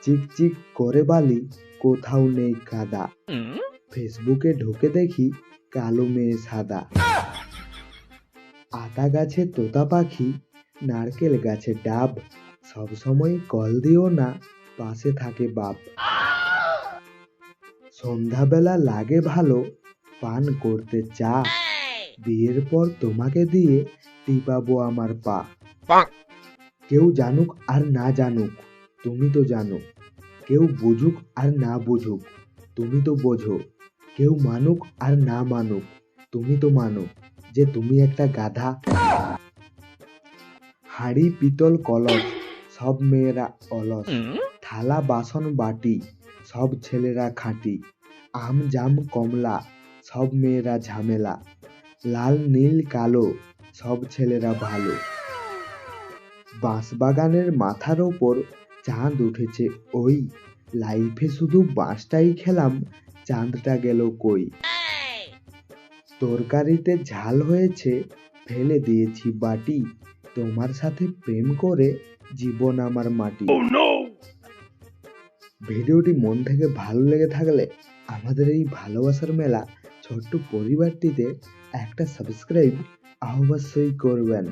চিকচিক করে বালি, কোথাও নেই কাদা। ফেসবুকে ঢুকে দেখি কালো মেয়ে সাদা। আতা গাছে তোতা পাখি, নারকেল গাছে ডাব, সবসময় কল দিও না, পাশে থাকে বাপ। সন্ধ্যাবেলা লাগে ভালো পান করতে চা, বিয়ের পর তোমাকে দিয়ে টিপাবো আমার পা। কেউ জানুক আর না জানুক তুমি তো জানো, কেউ বুঝুক আর না বুঝুক তুমি তো বোঝো, কেউ মানুক আর না মানুক তুমি তো মানো যে তুমি একটা গাধা। হাঁড়ি পিতল কলস সব মেয়েরা অলস, থালা বাসন বাটি সব ছেলেরা খাঁটি। আম জাম কমলা সব মেয়েরা ঝামেলা, লাল নীল কালো সব ছেলেরা ভালো। বাঁশবাগানের মাথার ওপর চাঁদ উঠেছে ওই, লাইফে শুধু বাঁশটাই খেলাম, চাঁদটা গেল কই। তরকারিতে ঝাল হয়েছে ফেলে দিয়েছি বাটি, তোমার সাথে প্রেম করে জীবন আমার মাটি। ভিডিওটি মন থেকে ভালো লেগে থাকলে আমাদের এই ভালোবাসার মেলা ছোট্ট পরিবারটিতে একটা সাবস্ক্রাইব অবশ্যই করবেন।